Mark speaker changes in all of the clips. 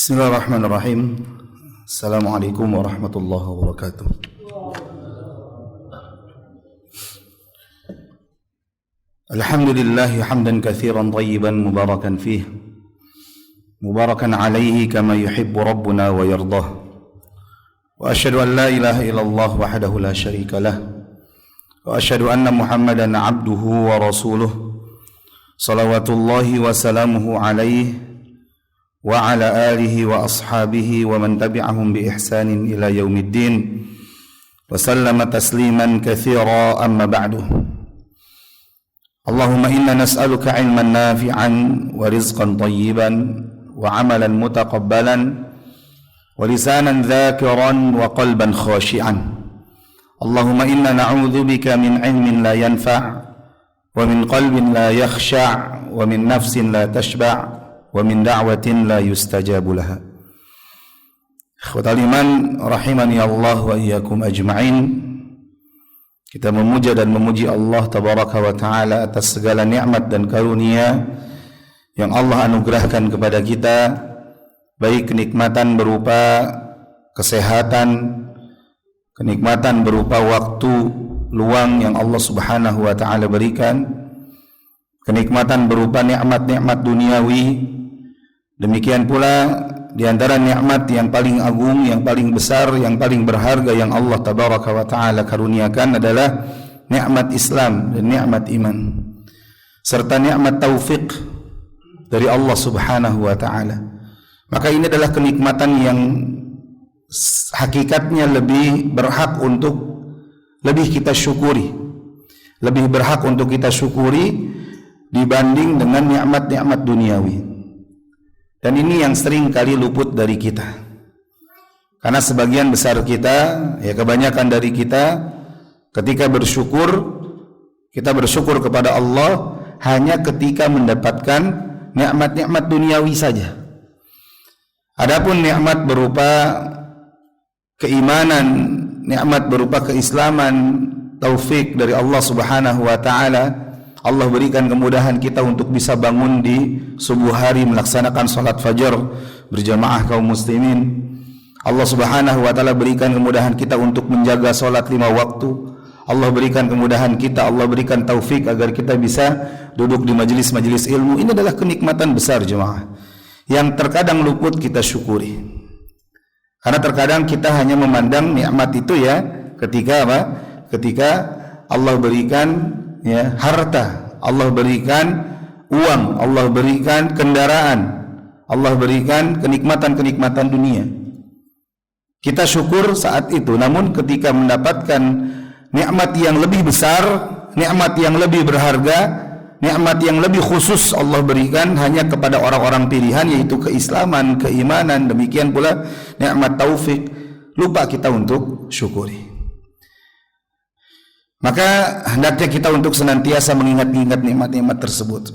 Speaker 1: Bismillahirrahmanirrahim. Assalamualaikum warahmatullahi wabarakatuh. Alhamdulillah hamdan katsiran tayyiban mubarakan fih, mubarakan alaihi kama yuhibbu rabbuna wa yardah. Wa asyhadu an la ilaha illallah wahdahu la syarika lah, wa asyhadu anna Muhammadan abduhu wa rasuluh, salawatullahi wa salamuhu alaihi wa ala alihi wa ashabihi wa man tabi'ahum bi ihsanin ila yaumiddin wa sallama tasliman katsira amma ba'du. Allahumma inna nas'aluka ilman nafi'an wa rizqan tayyiban wa amalan mutaqabbalan wa lisanan dzakiran wa qalban khashi'an. Allahumma inna na'udzu bika min ilmin la yanfa' wa min qalbin la yakhsha' wa min nafsin la tashba' wa min da'watin la yustajabu laha. Ikhwatal iman rahimani Allah wa iyyakum ajma'in. Kita memuja dan memuji Allah tabaraka wa taala atas segala nikmat dan karunia yang Allah anugerahkan kepada kita, baik kenikmatan berupa kesehatan, kenikmatan berupa waktu luang yang Allah Subhanahu wa taala berikan, kenikmatan berupa nikmat-nikmat duniawi. Demikian pula di antara nikmat yang paling agung, yang paling besar, yang paling berharga yang Allah tabaraka wa taala karuniakan adalah nikmat Islam dan nikmat iman, serta nikmat taufik dari Allah Subhanahu wa taala. Maka ini adalah kenikmatan yang hakikatnya lebih berhak untuk lebih kita syukuri, lebih berhak untuk kita syukuri dibanding dengan nikmat-nikmat duniawi. Dan ini yang sering kali luput dari kita, karena sebagian besar kita, ya kebanyakan dari kita, ketika bersyukur, kita bersyukur kepada Allah hanya ketika mendapatkan nikmat-nikmat duniawi saja. Adapun nikmat berupa keimanan, nikmat berupa keislaman, taufik dari Allah Subhanahu wa taala, Allah berikan kemudahan kita untuk bisa bangun di subuh hari melaksanakan salat fajar berjamaah kaum muslimin. Allah Subhanahu wa taala berikan kemudahan kita untuk menjaga salat 5 waktu. Allah berikan kemudahan kita, Allah berikan taufik agar kita bisa duduk di majelis-majelis ilmu. Ini adalah kenikmatan besar jemaah yang terkadang luput kita syukuri. Karena terkadang kita hanya memandang nikmat itu ya ketika apa? Ketika Allah berikan ya harta, Allah berikan uang, Allah berikan kendaraan, Allah berikan kenikmatan-kenikmatan dunia. Kita syukur saat itu, namun ketika mendapatkan nikmat yang lebih besar, nikmat yang lebih berharga, nikmat yang lebih khusus Allah berikan hanya kepada orang-orang pilihan, yaitu keislaman, keimanan, demikian pula nikmat taufik, lupa kita untuk syukuri. Maka hendaknya kita untuk senantiasa mengingat-ingat nikmat-nikmat tersebut.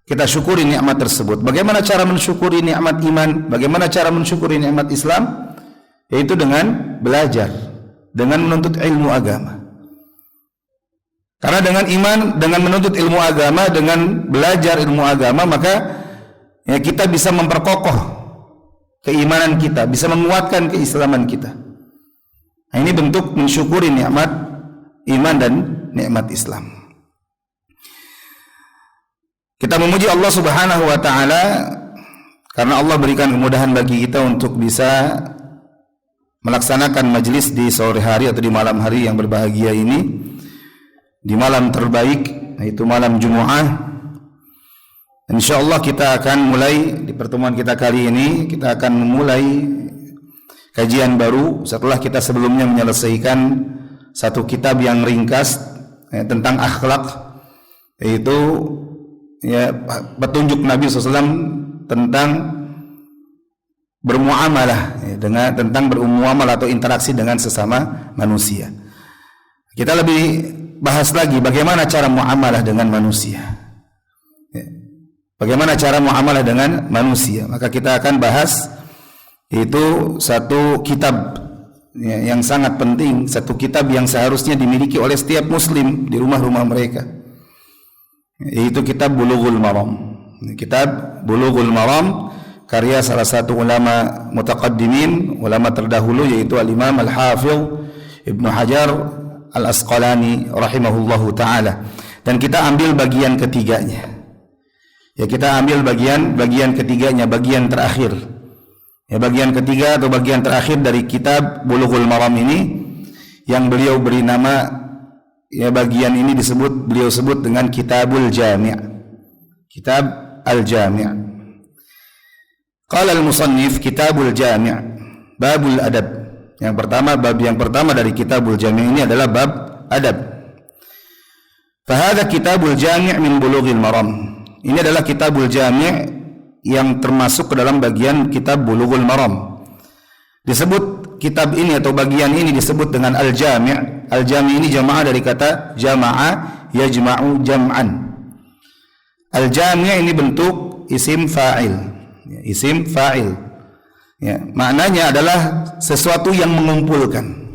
Speaker 1: Kita syukuri nikmat tersebut. Bagaimana cara mensyukuri nikmat iman? Bagaimana cara mensyukuri nikmat Islam? Yaitu dengan belajar, dengan menuntut ilmu agama. Karena dengan iman, dengan menuntut ilmu agama, dengan belajar ilmu agama, maka ya, kita bisa memperkokoh keimanan kita, bisa menguatkan keislaman kita. Nah, ini bentuk mensyukuri nikmat iman dan nikmat Islam. Kita memuji Allah Subhanahu wa taala karena Allah berikan kemudahan bagi kita untuk bisa melaksanakan majelis di sore hari atau di malam hari yang berbahagia ini, di malam terbaik, yaitu malam Jumat. Insyaallah kita akan mulai di pertemuan kita kali ini, kita akan memulai kajian baru setelah kita sebelumnya menyelesaikan satu kitab yang ringkas ya, tentang akhlak, yaitu ya, petunjuk Nabi SAW tentang bermuamalah ya, tentang bermuamalah atau interaksi dengan sesama manusia. Kita lebih bahas lagi bagaimana cara muamalah dengan manusia ya, bagaimana cara muamalah dengan manusia. Maka kita akan bahas itu satu kitab ya, yang sangat penting, satu kitab yang seharusnya dimiliki oleh setiap muslim di rumah-rumah mereka, yaitu kitab Bulughul Maram. Kitab Bulughul Maram karya salah satu ulama mutaqaddimin, ulama terdahulu, yaitu Al-Imam Al-Hafidh Ibnu Hajar Al-Asqalani rahimahullahu ta'ala. Dan kita ambil bagian ketiganya. Ya, kita ambil bagian ketiganya, bagian terakhir. Ya, bagian ketiga atau bagian terakhir dari kitab Bulughul Maram ini, yang beliau beri nama, ya, bagian ini beliau sebut dengan Kitabul Jami'. Kitab Al-Jami'. Qala al-musannif Kitabul Jami', babul adab. Yang pertama, bab yang pertama dari Kitabul Jami' ini adalah bab adab. Fahadha Kitabul Jami' min Bulughil Maram. Ini adalah Kitabul Jami' yang termasuk ke dalam bagian Kitab Bulughul Maram. Disebut kitab ini atau bagian ini disebut dengan Al-Jami'. Al-Jami' ini jamaah dari kata jama'a yajma'u jam'an. Al-Jami' ini bentuk isim fa'il. Ya, isim fa'il. Ya, maknanya adalah sesuatu yang mengumpulkan.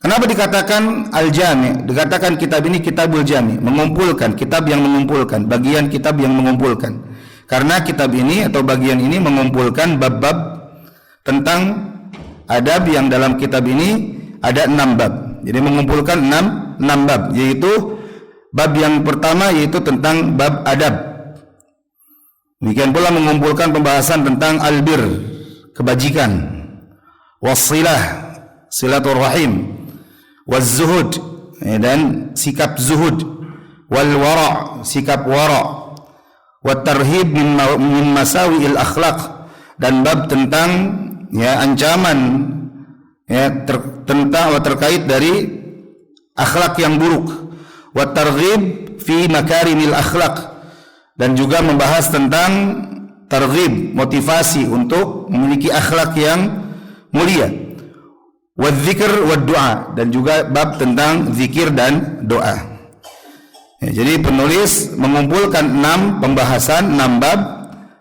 Speaker 1: Kenapa dikatakan Al-Jami'? Dikatakan kitab ini Kitabul Jami', mengumpulkan, kitab yang mengumpulkan, bagian kitab yang mengumpulkan. Karena kitab ini atau bagian ini mengumpulkan bab-bab tentang adab yang dalam kitab ini ada 6 bab. Jadi mengumpulkan 6 bab, yaitu bab yang pertama yaitu tentang bab adab. Demikian pula mengumpulkan pembahasan tentang albir, kebajikan, wassilah, silaturrahim, wazzuhud, dan sikap zuhud, wal wara', sikap wara', wat tarhib min masawi'il akhlaq, dan bab tentang, ya, ancaman, ya, tentang terkait dari akhlak yang buruk, wat targhib fi makarimil akhlaq, dan juga membahas tentang targhib, motivasi untuk memiliki akhlak yang mulia, wal dzikr wad du'a, dan juga bab tentang zikir dan doa. Ya, jadi penulis mengumpulkan 6 pembahasan, 6 bab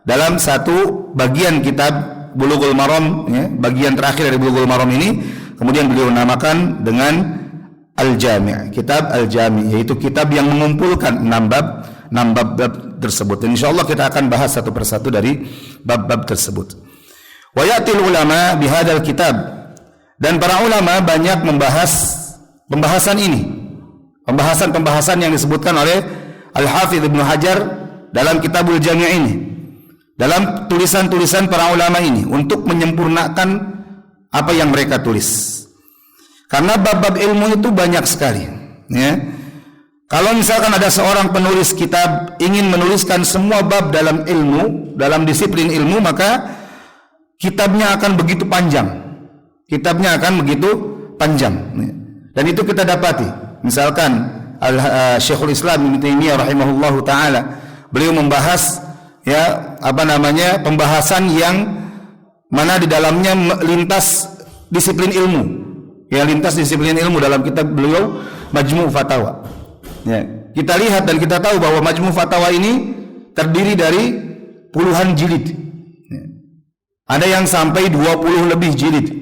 Speaker 1: dalam satu bagian kitab Bulughul Maram, ya, bagian terakhir dari Bulughul Maram ini, kemudian beliau namakan dengan Al-Jami', kitab Al-Jami', yaitu kitab yang mengumpulkan 6 bab tersebut. Dan insyaallah kita akan bahas satu persatu dari bab-bab tersebut. Wa ya'til ulama bihadzal kitab, dan para ulama banyak membahas pembahasan ini, pembahasan yang disebutkan oleh Al-Hafidh Ibnu Hajar dalam Kitabul Jami' ini, dalam tulisan-tulisan para ulama ini, untuk menyempurnakan apa yang mereka tulis. Karena bab-bab ilmu itu banyak sekali, ya. Kalau misalkan ada seorang penulis kitab ingin menuliskan semua bab dalam ilmu, dalam disiplin ilmu, maka kitabnya akan begitu panjang. Kitabnya akan begitu panjang. Dan itu kita dapati. Misalkan Syekhul Islam Ibnu Taimiyah rahimahullahu taala, beliau membahas, ya, pembahasan yang mana di dalamnya lintas disiplin ilmu. Ya, lintas disiplin ilmu dalam kitab beliau Majmu' Fatawa. Ya, kita lihat dan kita tahu bahwa Majmu' Fatawa ini terdiri dari puluhan jilid. Ya. Ada yang sampai 20 lebih jilid,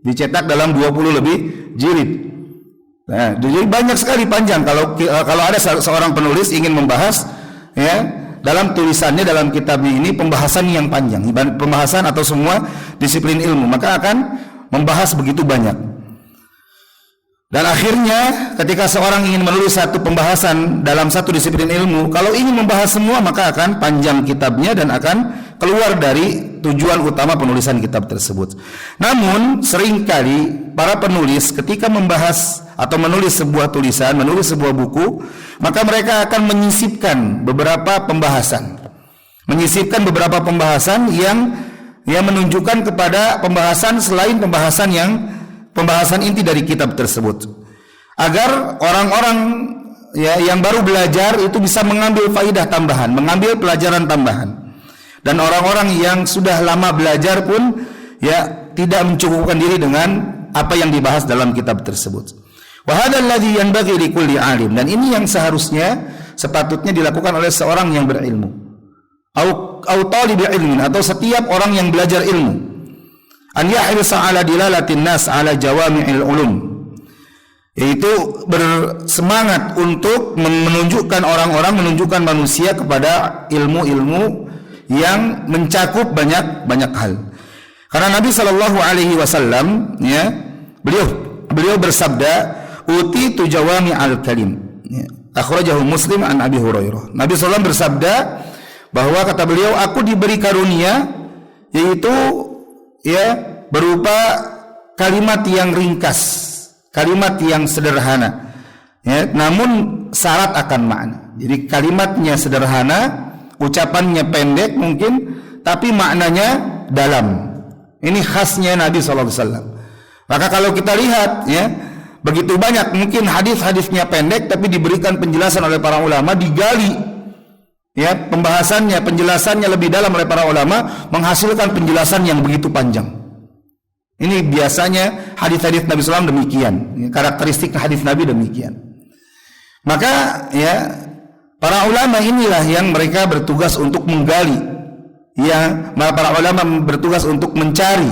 Speaker 1: dicetak dalam 20 lebih jilid. Nah, jadi banyak sekali, panjang. Kalau ada seorang penulis ingin membahas, ya, dalam tulisannya, dalam kitabnya ini pembahasan yang panjang, pembahasan atau semua disiplin ilmu, maka akan membahas begitu banyak. Dan akhirnya ketika seorang ingin menulis satu pembahasan dalam satu disiplin ilmu, kalau ingin membahas semua maka akan panjang kitabnya dan akan keluar dari tujuan utama penulisan kitab tersebut. Namun seringkali para penulis ketika membahas atau menulis sebuah tulisan, menulis sebuah buku, maka mereka akan menyisipkan beberapa pembahasan. Menyisipkan beberapa pembahasan yang menunjukkan kepada pembahasan selain pembahasan inti dari kitab tersebut, agar orang-orang, ya, yang baru belajar itu bisa mengambil faidah tambahan, mengambil pelajaran tambahan. Dan orang-orang yang sudah lama belajar pun, ya, tidak mencukupkan diri dengan apa yang dibahas dalam kitab tersebut. Wa hadzal ladzi yanbaghi likulli alim, dan ini yang seharusnya sepatutnya dilakukan oleh seorang yang berilmu, au talibi ilmin, atau setiap orang yang belajar ilmu, an yahrisa ala dilalatin nas ala jawami'il ulum, yaitu bersemangat untuk menunjukkan orang-orang, menunjukkan manusia kepada ilmu-ilmu yang mencakup banyak hal. Karena Nabi Shallallahu Alaihi Wasallam, ya, beliau bersabda, "Utitu jawami al-kalim." Ya. Akhrajahu Muslim an Abi Hurairah. Nabi SAW bersabda bahwa kata beliau, aku diberi karunia, yaitu ya berupa kalimat yang ringkas, kalimat yang sederhana, ya, namun syarat akan makna. Jadi kalimatnya sederhana, ucapannya pendek mungkin, tapi maknanya dalam. Ini khasnya Nabi SAW. Maka kalau kita lihat, ya, begitu banyak mungkin hadis-hadisnya pendek, tapi diberikan penjelasan oleh para ulama, digali, ya, pembahasannya, penjelasannya lebih dalam oleh para ulama, menghasilkan penjelasan yang begitu panjang. Ini biasanya hadis-hadis Nabi SAW demikian, karakteristik hadis Nabi demikian. Maka, ya, para ulama inilah yang mereka bertugas untuk menggali, ya, para ulama bertugas untuk mencari,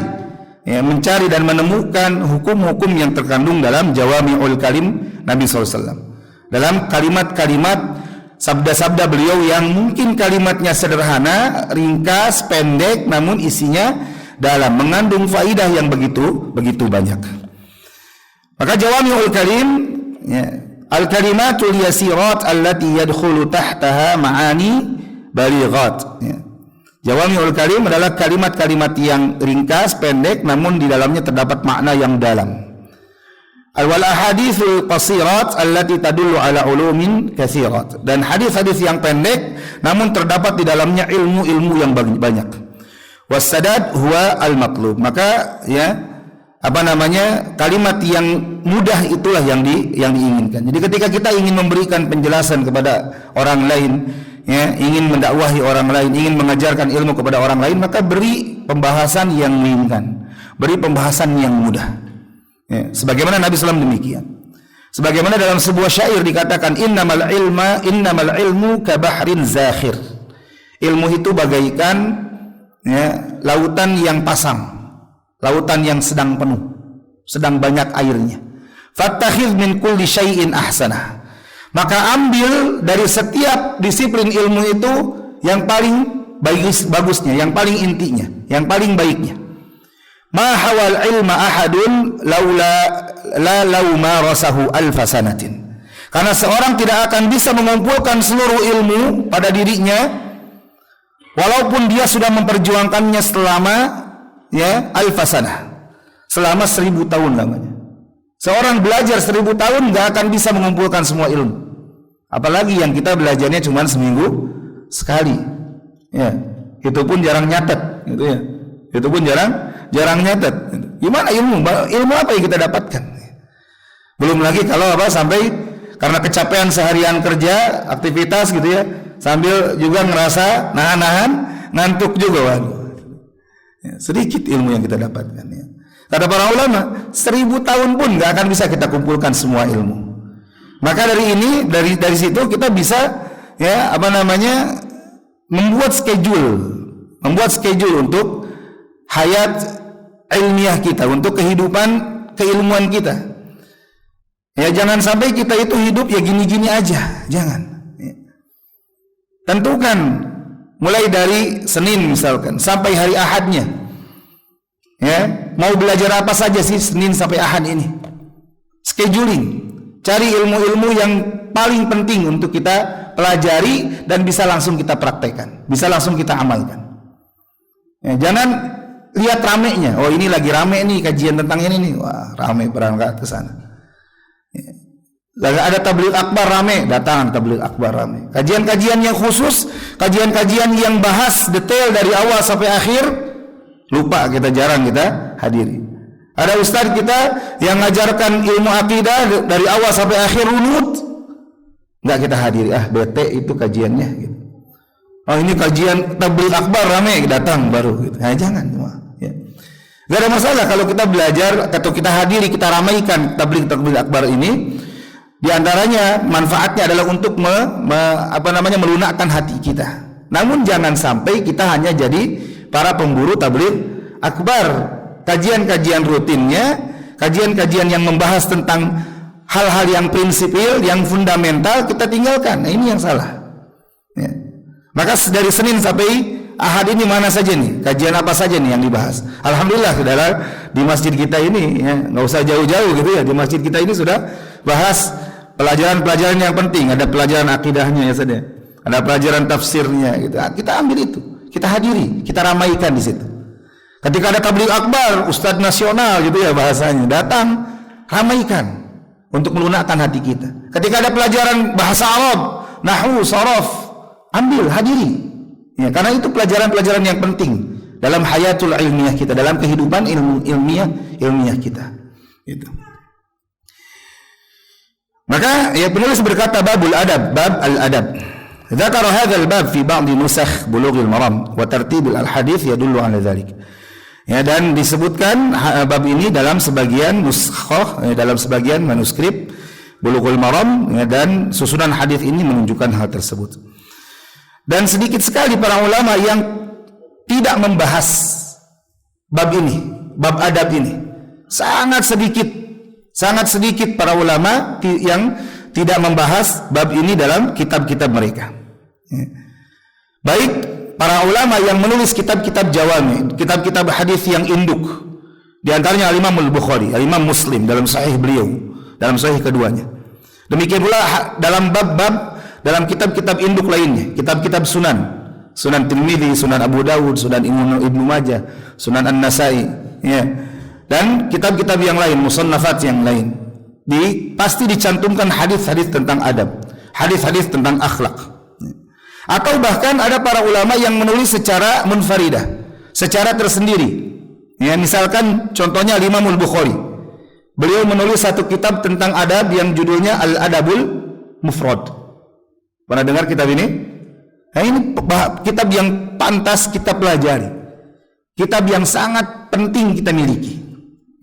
Speaker 1: ya, mencari dan menemukan hukum-hukum yang terkandung dalam Jawami'ul Kalim Nabi SAW, dalam kalimat-kalimat, sabda-sabda beliau yang mungkin kalimatnya sederhana, ringkas, pendek, namun isinya dalam, mengandung faidah yang begitu banyak. Maka Jawami'ul Kalim, ya, al-kalimatul yasirat allati yadkhulu tahtaha ma'ani balighat, ya. Jawami'ul Kalim adalah kalimat-kalimat yang ringkas, pendek, namun di dalamnya terdapat makna yang dalam. Wal ahaditsul qasirat allati tadullu ala ulumin katsirat. Dan hadis-hadis yang pendek namun terdapat di dalamnya ilmu-ilmu yang banyak. Wassadad huwa al-matlub. Maka, ya, kalimat yang mudah itulah yang diinginkan. Jadi ketika kita ingin memberikan penjelasan kepada orang lain, ya, ingin mendakwahi orang lain, ingin mengajarkan ilmu kepada orang lain, maka beri pembahasan yang menginginkan, beri pembahasan yang mudah, ya, sebagaimana Nabi SAW demikian. Sebagaimana dalam sebuah syair dikatakan, innamal ilmu kabahrin zakhir. Ilmu itu bagaikan, ya, lautan yang pasang, lautan yang sedang penuh, sedang banyak airnya. Fattakhidh min kulli syai'in ahsanah. Maka ambil dari setiap disiplin ilmu itu yang paling bagusnya, yang paling intinya, yang paling baiknya. Ma hawal ilma ahadun law ma rasahu alfasanatin. Karena seorang tidak akan bisa mengumpulkan seluruh ilmu pada dirinya walaupun dia sudah memperjuangkannya selama, ya, alfasanah, selama 1000 tahun lamanya. Seorang belajar 1000 tahun gak akan bisa mengumpulkan semua ilmu. Apalagi yang kita belajarnya cuma seminggu sekali, ya, itu pun jarang nyatet, gitu, ya, itu pun jarang nyatet. Gimana ilmu apa yang kita dapatkan? Belum lagi kalau sampai karena kecapean seharian kerja, aktivitas, gitu, ya, sambil juga ngerasa nahan ngantuk juga, waduh, ya, sedikit ilmu yang kita dapatkan, ya. Kata para ulama, 1000 tahun pun gak akan bisa kita kumpulkan semua ilmu. Maka dari situ kita bisa, ya, membuat schedule untuk hayat ilmiah kita, untuk kehidupan keilmuan kita. Ya, jangan sampai kita itu hidup ya gini-gini aja, jangan. Ya. Tentukan mulai dari Senin misalkan sampai hari Ahadnya. Ya, mau belajar apa saja sih Senin sampai Ahad ini? Scheduling. Cari ilmu-ilmu yang paling penting untuk kita pelajari dan bisa langsung kita praktekkan, bisa langsung kita amalkan. Ya, jangan lihat ramenya. Oh, ini lagi rame nih kajian tentang ini nih. Wah, rame, berangkat ke sana. Ya. Lagi ada tabligh akbar rame, datang tabligh akbar rame. Kajian-kajian yang khusus, kajian-kajian yang bahas detail dari awal sampai akhir, lupa kita, jarang kita hadiri. Ada ustaz kita yang ngajarkan ilmu akidah dari awal sampai akhir runut, nggak kita hadiri. Bete itu kajiannya, gitu. Oh, ini kajian tabligh akbar rame, datang baru, gitu. Nah, jangan, ya. Gak ada masalah kalau kita belajar atau kita hadiri, kita ramaikan tabligh akbar ini. Di antaranya manfaatnya adalah untuk melunakkan hati kita. Namun jangan sampai kita hanya jadi para pemburu tabligh akbar. Kajian-kajian rutinnya, kajian-kajian yang membahas tentang hal-hal yang prinsipil, yang fundamental kita tinggalkan. Nah, ini yang salah, ya. Maka dari Senin sampai Ahad ini mana saja nih? Kajian apa saja nih yang dibahas? Alhamdulillah saudara, di masjid kita ini ya, nggak usah jauh-jauh gitu ya, di masjid kita ini sudah bahas pelajaran-pelajaran yang penting. Ada pelajaran akidahnya ya saudara, ada pelajaran tafsirnya gitu. Kita ambil itu, kita hadiri, kita ramaikan di situ. Ketika ada tabligh akbar, ustadz nasional gitu ya bahasanya, datang, ramaikan untuk melunakkan hati kita. Ketika ada pelajaran bahasa Arab, nahwu, sharaf, ambil, hadiri. Ya, karena itu pelajaran-pelajaran yang penting dalam hayatul ilmiah kita, dalam kehidupan ilmiah kita. Itu. Maka ya penulis berkata babul adab, bab al-adab. Dzakara hadzal bab fi ba'd nusakh Bulughul Maram wa tartib al-hadits yadullu ala dzalik. Ya, dan disebutkan bab ini dalam sebagian nuskhah, dalam sebagian manuskrip Bulughul Maram, ya, dan susunan hadis ini menunjukkan hal tersebut. Dan sedikit sekali para ulama yang tidak membahas bab ini, bab adab ini. Sangat sedikit para ulama yang tidak membahas bab ini dalam kitab-kitab mereka. Ya. Baik para ulama yang menulis kitab-kitab jawami, kitab-kitab hadis yang induk, di antaranya Al-Imam Al-Bukhari, Al-Imam Muslim dalam sahih beliau, dalam sahih keduanya. Demikian pula dalam bab-bab dalam kitab-kitab induk lainnya, kitab-kitab sunan, Sunan Tirmidzi, Sunan Abu Dawud, Sunan Ibnu Majah, Sunan An-Nasai, ya. Dan kitab-kitab yang lain, musannafat yang lain. Pasti dicantumkan hadis-hadis tentang adab, hadis-hadis tentang akhlak. Atau bahkan ada para ulama yang menulis secara munfaridah, secara tersendiri. Ya, misalkan contohnya Imam Al-Bukhari. Beliau menulis satu kitab tentang adab yang judulnya Al-Adabul Mufrad. Pernah dengar kitab ini? Nah, ini kitab yang pantas kita pelajari. Kitab yang sangat penting kita miliki.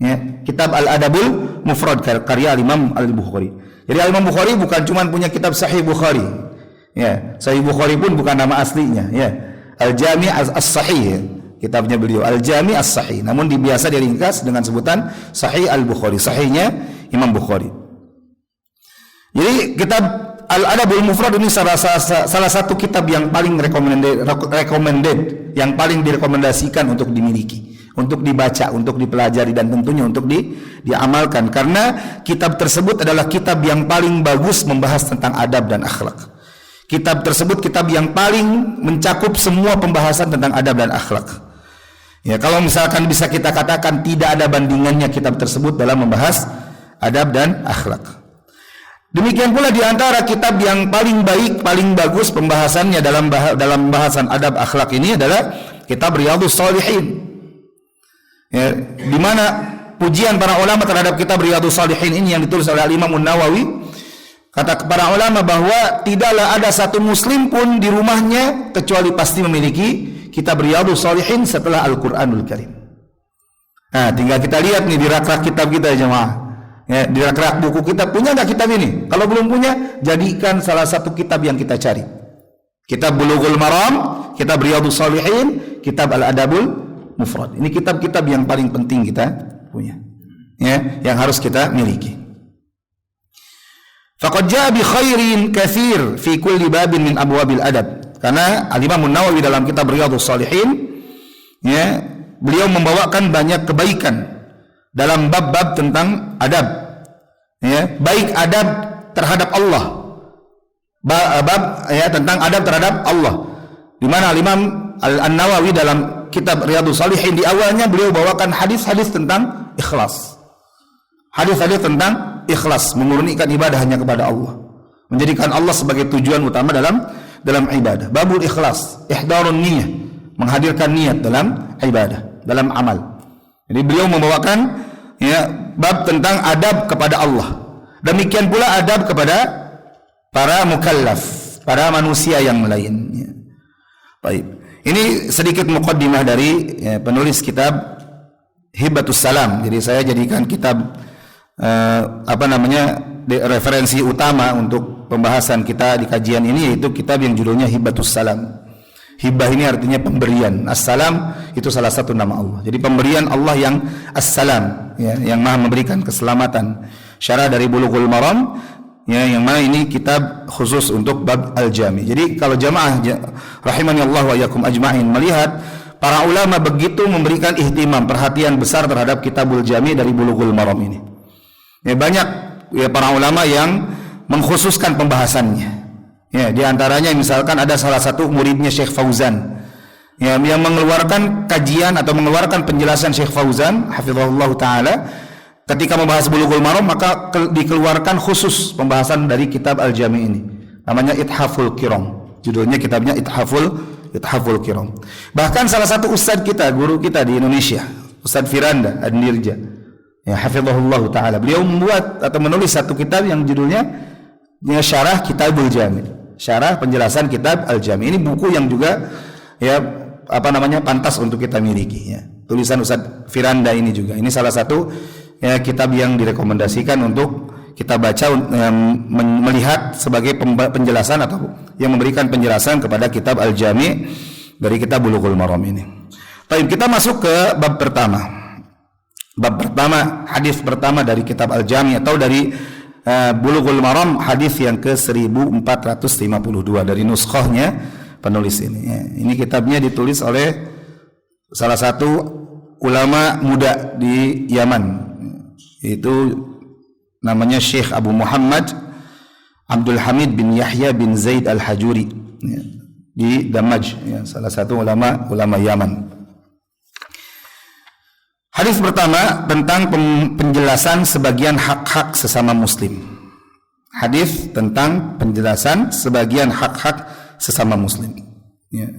Speaker 1: Ya, kitab Al-Adabul Mufrad karya Imam Al-Bukhari. Jadi Imam Bukhari bukan cuma punya kitab Sahih Bukhari. Ya, Sahih Bukhari pun bukan nama aslinya, ya. Al-Jami' As-Sahih, ya, kitabnya beliau, Al-Jami' As-Sahih. Namun biasa diringkas dengan sebutan Sahih Al-Bukhari, sahihnya Imam Bukhari. Jadi kitab Al-Adabul Mufrad ini salah satu kitab yang paling recommended, yang paling direkomendasikan untuk dimiliki, untuk dibaca, untuk dipelajari, dan tentunya untuk diamalkan. Karena kitab tersebut adalah kitab yang paling bagus membahas tentang adab dan akhlak. Kitab tersebut kitab yang paling mencakup semua pembahasan tentang adab dan akhlak. Ya, kalau misalkan bisa kita katakan tidak ada bandingannya kitab tersebut dalam membahas adab dan akhlak. Demikian pula di antara kitab yang paling baik, paling bagus pembahasannya dalam bahasan adab akhlak ini adalah kitab Riyadhus Shalihin. Ya, di mana pujian para ulama terhadap kitab Riyadhus Shalihin ini yang ditulis oleh Imam An-Nawawi. Kata para ulama bahwa tidaklah ada satu muslim pun di rumahnya kecuali pasti memiliki kitab Riyadhus Shalihin setelah Al-Qur'anul Karim. Nah, tinggal kita lihat nih di rak-rak kitab kita ya jemaah. Ya, di rak-rak buku kita punya enggak kitab ini? Kalau belum punya, jadikan salah satu kitab yang kita cari. Kitab Bulughul Maram, kitab Riyadhus Shalihin, kitab Al-Adabul Mufrad. Ini kitab-kitab yang paling penting kita punya. Ya, yang harus kita miliki. Faqad jaa bi khairin katsir fi kulli babin min abwabil adab. Karena Al-Imam An-Nawawi dalam kitab Riyadhus Shalihin, ya, beliau membawakan banyak kebaikan dalam bab-bab tentang adab. Ya, baik adab terhadap Allah. Bab ya tentang adab terhadap Allah. Di mana Al-Imam An-Nawawi dalam kitab Riyadhus Shalihin di awalnya beliau bawakan hadis-hadis tentang ikhlas. Hadis-hadis tentang ikhlas, memurnikan ibadah hanya kepada Allah, menjadikan Allah sebagai tujuan utama dalam ibadah. Babul ikhlas, ihdarun niyyah, menghadirkan niat dalam ibadah, dalam amal. Jadi beliau membawakan ya bab tentang adab kepada Allah. Demikian pula adab kepada para mukallaf, para manusia yang lain. Ya. Baik. Ini sedikit muqaddimah dari ya, penulis kitab Hibatus Salam. Jadi saya jadikan kitab referensi utama untuk pembahasan kita di kajian ini, yaitu kitab yang judulnya Hibatus Salam. Hibah ini artinya pemberian. As-salam itu salah satu nama Allah. Jadi pemberian Allah yang as-salam, ya, yang Maha memberikan keselamatan. Syarah dari Bulughul Maram, Ya, yang mana ini kitab khusus untuk bab al-jami. Jadi kalau jamaah rahimani Allah wa iyyakum ajma'in melihat para ulama begitu memberikan ihtimam, perhatian besar terhadap kitabul jami dari Bulughul Maram ini. Ya, banyak ya para ulama yang mengkhususkan pembahasannya. Ya, di antaranya misalkan ada salah satu muridnya Syekh Fauzan ya, yang mengeluarkan kajian atau mengeluarkan penjelasan Syekh Fauzan hafizahullah taala. Ketika membahas Bulughul Maram maka dikeluarkan khusus pembahasan dari kitab Al-Jami ini. Namanya Ithaful Kiram. Judulnya kitabnya Ithaful Kiram. Bahkan salah satu ustadz kita, guru kita di Indonesia, Ustadz Firanda Ad-Nirja, ya hafizahullah taala. Beliau membuat atau menulis satu kitab yang judulnya Syarah Kitabul Jami. Syarah penjelasan kitab Al-Jami. Ini buku yang juga ya pantas untuk kita miliki ya. Tulisan Ustadz Firanda ini juga. Ini salah satu ya, kitab yang direkomendasikan untuk kita baca, melihat sebagai penjelasan atau yang memberikan penjelasan kepada kitab Al-Jami dari kitab Bulughul Maram ini. Baik, kita masuk ke bab pertama. Bab pertama, hadis pertama dari kitab Al-Jami atau dari Bulughul Maram, hadis yang ke 1452 dari nuskhahnya penulis ini. Ya, ini kitabnya ditulis oleh salah satu ulama muda di Yaman. Itu namanya Syekh Abu Muhammad Abdul Hamid bin Yahya bin Zaid Al-Hajuri ya, di Damaj ya, salah satu ulama Yaman. Hadis pertama tentang penjelasan sebagian hak-hak sesama muslim. Hadis tentang penjelasan sebagian hak-hak sesama muslim ya,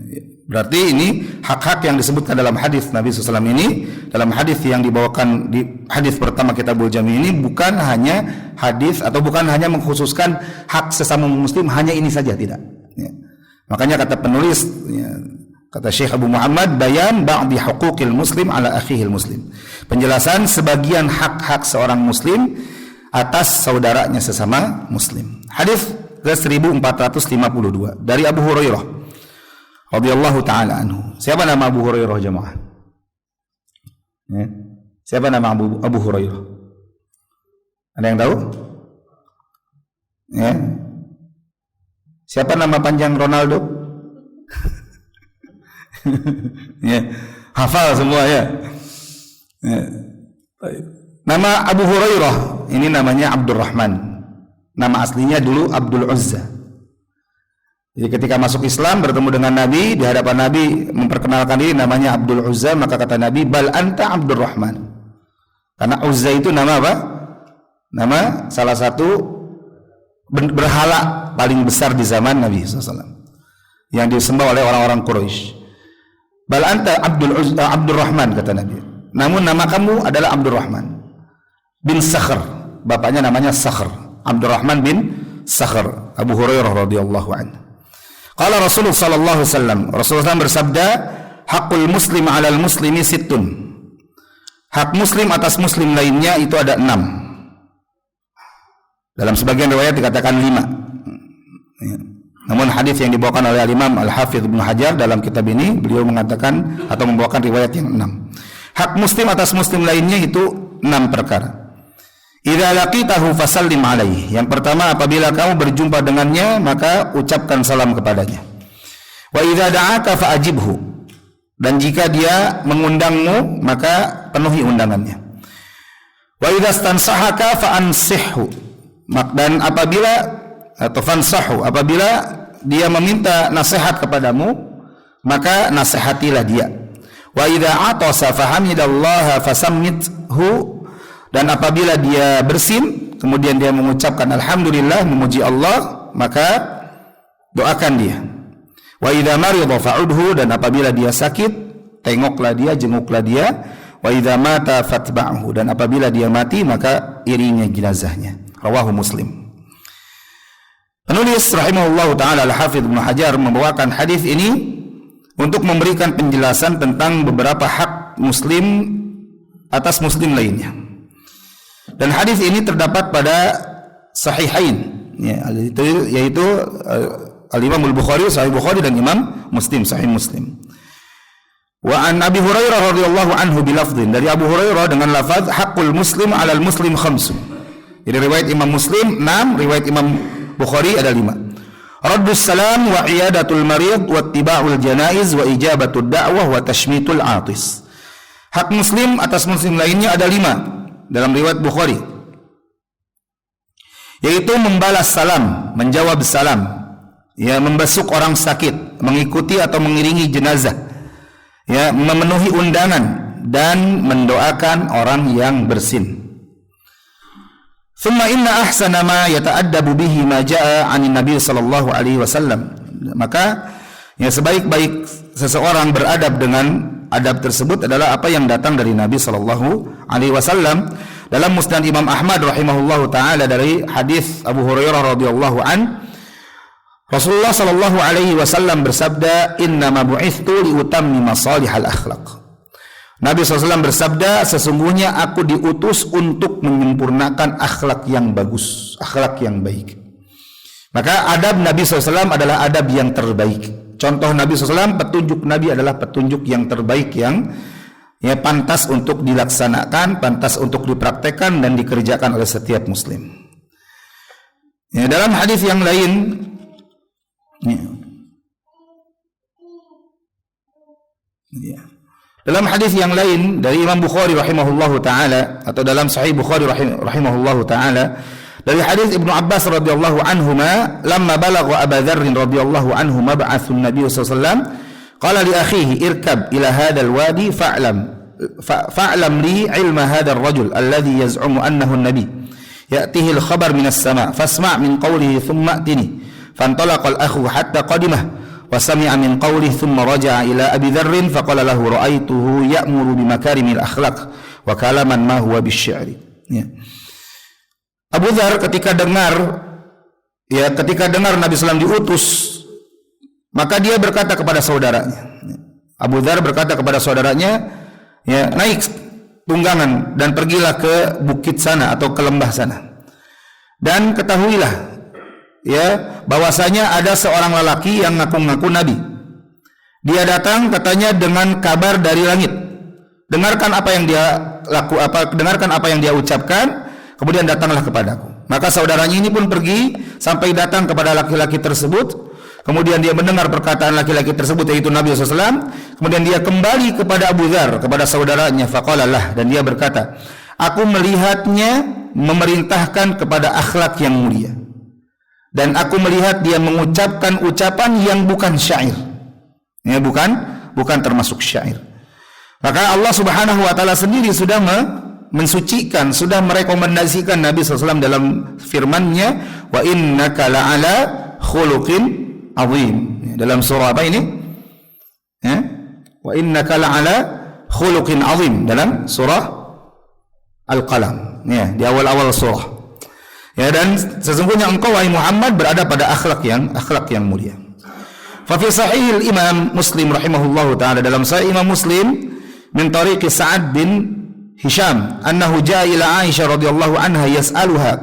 Speaker 1: berarti ini hak-hak yang disebutkan dalam hadis Nabi SAW ini, dalam hadis yang dibawakan di hadis pertama Kitabul Jami ini bukan hanya hadis atau bukan hanya mengkhususkan hak sesama muslim hanya ini saja, tidak ya. Makanya kata penulis ya, kata Syekh Abu Muhammad, bayan ba'di huquqil muslim ala akhihil muslim, penjelasan sebagian hak-hak seorang muslim atas saudaranya sesama muslim. Hadis ke 1452 dari Abu Hurairah radhiyallahu taala anhu. Siapa nama Abu Hurairah jemaah? Ya. Siapa nama Abu Hurairah? Ada yang tahu? Ya. Siapa nama panjang Ronaldo? Ya. Hafal semua ya. Ya. Nama Abu Hurairah ini namanya Abdurrahman. Nama aslinya dulu Abdul Uzza. Jadi ketika masuk Islam bertemu dengan Nabi, di hadapan Nabi memperkenalkan diri namanya Abdul Uzza, maka kata Nabi, bal anta Abdurrahman. Karena Uzza itu nama apa? Nama salah satu berhala paling besar di zaman Nabi SAW yang disembah oleh orang-orang Quraisy. Bal anta Abdurrahman kata Nabi. Namun nama kamu adalah Abdurrahman bin Sakhr. Bapaknya namanya Sakhr. Abdurrahman bin Sakhr. Abu Hurairah radhiyallahu anhu. Qala Rasulullah sallallahu alaihi wasallam, Rasulullah bersabda, hakul muslim 'alal muslimi sittun. Hak muslim atas muslim lainnya itu ada 6. Dalam sebagian riwayat dikatakan 5. Ya. Namun hadis yang dibawakan oleh Imam Al-Hafidz Ibnu Hajar dalam kitab ini, beliau mengatakan atau membawakan riwayat yang 6. Hak muslim atas muslim lainnya itu 6 perkara. Idza laqitahu fasallim alaihi. Yang pertama, apabila kamu berjumpa dengannya maka ucapkan salam kepadanya. Wa idza da'aka fa'ajibhu. Dan jika dia mengundangmu maka penuhi undangannya. Wa idza stansahaka fa'ansihhu. Dan apabila atau fansahu, apabila dia meminta nasihat kepadamu maka nasihatilah dia. Wa idza atasa fahamidallaha fasammithu. Dan apabila dia bersin, kemudian dia mengucapkan alhamdulillah, memuji Allah, maka doakan dia. Wa idza marida fa'udhu. Dan apabila dia sakit, tengoklah dia, jenguklah dia. Wa idza mata fatba'hu. Dan apabila dia mati, maka iringi jenazahnya. Rawahu Muslim. Penulis rahimahullahu taala Al-Hafidz Ibnu Hajar membawakan hadis ini untuk memberikan penjelasan tentang beberapa hak muslim atas muslim lainnya. Dan hadis ini terdapat pada Sahihain, ya, yaitu Al-Imam Al-Bukhari, Sahih Bukhari, dan Imam Muslim, Sahih Muslim. Wa an Abi Hurairah radhiyallahu anhu bilafdhin, dari Abu Hurairah dengan lafaz haqqul muslim 'alal muslim khamsun. Jadi riwayat Imam Muslim 6, riwayat Imam Bukhari ada 5. Raddus salam wa iyadatul marid wa ittiba'ul janaiz wa ijabatud da'wah wa tashmitul atis. Hak muslim atas muslim lainnya ada 5 dalam riwayat Bukhari, yaitu membalas salam, menjawab salam, ya, membesuk orang sakit, mengikuti atau mengiringi jenazah, ya, memenuhi undangan dan mendoakan orang yang bersin. Thumma inna ahsana ma yata'addabu bihi ma jaa'a 'anin Nabi sallallahu alaihi wasallam. Maka ya, sebaik-baik seseorang beradab dengan adab tersebut adalah apa yang datang dari Nabi sallallahu alaihi wasallam. Dalam Musnad Imam Ahmad rahimahullahu taala dari hadis Abu Hurairah radhiyallahu an, Rasulullah sallallahu alaihi wasallam bersabda, "Innama bu'ithtu liutammima salihal akhlaq." Nabi SAW bersabda, sesungguhnya aku diutus untuk menyempurnakan akhlak yang bagus, akhlak yang baik. Maka adab Nabi SAW adalah adab yang terbaik. Contoh Nabi SAW, petunjuk Nabi adalah petunjuk yang terbaik, yang ya pantas untuk dilaksanakan, pantas untuk dipraktekkan dan dikerjakan oleh setiap muslim. Ya, dalam hadis yang lain, ya, dalam hadis yang lain dari Imam Bukhari rahimahullahu taala, atau dalam Sahih Bukhari rahimahullahu taala, dari hadis Ibnu Abbas radhiyallahu anhuma, lamma balagha Abu Dzar radhiyallahu anhu mab'atsun Nabi sallallahu alaihi wasallam, qala li akhihi irkab ila hadzal wadi fa'lam li ilma hadzal rajul alladhi yaz'umu annahu an-nabi ya'tihi al-khabar min as-sama' fasma' min qawlihi thumma atini. Fantalaqa al-akhu hatta qadimah wa sami'a min qawlihi thumma raja'a ila Abi Dzar faqala lahu ra'aituhu ya'muru bi makarimil akhlaq wa kalaman ma huwa bisy'ri. Ya. Abu Dzar ketika dengar Nabi SAW diutus, maka dia berkata kepada saudaranya. Abu Dzar berkata kepada saudaranya, ya, naik tunggangan dan pergilah ke bukit sana atau ke lembah sana. Dan ketahuilah, ya, bahwasanya ada seorang lelaki yang ngaku-ngaku nabi. Dia datang katanya dengan kabar dari langit. Dengarkan apa yang dia ucapkan, kemudian datanglah kepadaku. Maka saudaranya ini pun pergi sampai datang kepada laki-laki tersebut. Kemudian dia mendengar perkataan laki-laki tersebut, yaitu Nabi SAW. Kemudian dia kembali kepada Abu Dzar, kepada saudaranya, faqalalah, dan dia berkata, aku melihatnya memerintahkan kepada akhlak yang mulia, dan aku melihat dia mengucapkan ucapan yang bukan syair, ya, bukan termasuk syair. Maka Allah Subhanahu wa taala sendiri sudah mensucikan, sudah merekomendasikan Nabi SAW dalam firman-Nya, wa innaka la'ala khuluqin azim. Dalam surah apa ini? Ya? Wa innaka la'ala khuluqin azim, dalam surah Al-Qalam, ya, di awal-awal surah. Ya, dan sesungguhnya engkau wahai Muhammad berada pada akhlak yang mulia. Fa fi sahih Imam Muslim rahimahullahu taala, dalam sahih Imam Muslim min tariqi Sa'ad bin Hisham annahu jaa ila Aisyah radhiyallahu anha yas'aluha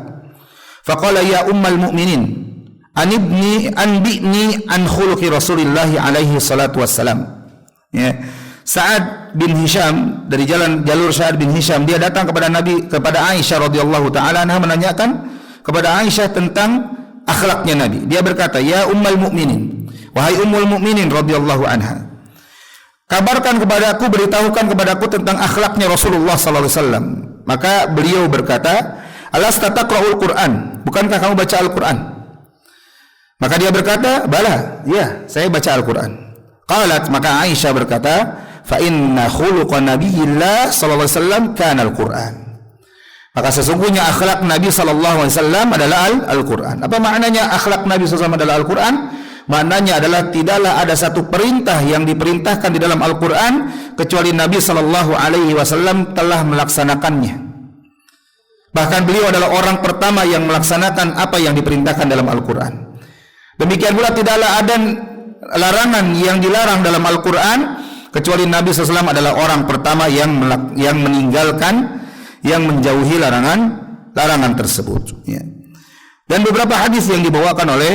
Speaker 1: faqala ya ummal mu'minin anibni an khuluqi Rasulillah alaihi salatu wassalam. Ya, Sa'ad bin Hisham, dari jalur Sa'ad bin Hisham, dia datang kepada Aisyah radhiyallahu taala anha, menanyakan kepada Aisyah tentang akhlaknya Nabi. Dia berkata, ya ummul mukminin, wahai ummul mukminin radhiyallahu anha, kabarkan kepadaku, beritahukan kepadaku tentang akhlaknya Rasulullah sallallahu alaihi wasallam. Maka beliau berkata, alasta taqra'ul Qur'an, bukankah kamu baca Al-Qur'an? Maka dia berkata, bala, ya, saya baca Al-Qur'an. Qalat, maka Aisyah berkata, fa inna khuluqa nabiyillah sallallahu alaihi wasallam kana Al-Qur'an. Maka sesungguhnya akhlak Nabi sallallahu alaihi wasallam adalah Al-Qur'an. Apa maknanya akhlak Nabi sallallahu alaihi wasallam adalah Al-Qur'an? Maknanya adalah tidaklah ada satu perintah yang diperintahkan di dalam Al-Qur'an kecuali Nabi sallallahu alaihi wasallam telah melaksanakannya. Bahkan beliau adalah orang pertama yang melaksanakan apa yang diperintahkan dalam Al-Qur'an. Demikian pula tidaklah ada larangan yang dilarang dalam Al-Qur'an kecuali Nabi sallallahu alaihi wasallam adalah orang pertama yang meninggalkan, yang menjauhi larangan tersebut. Ya. Dan beberapa hadis yang dibawakan oleh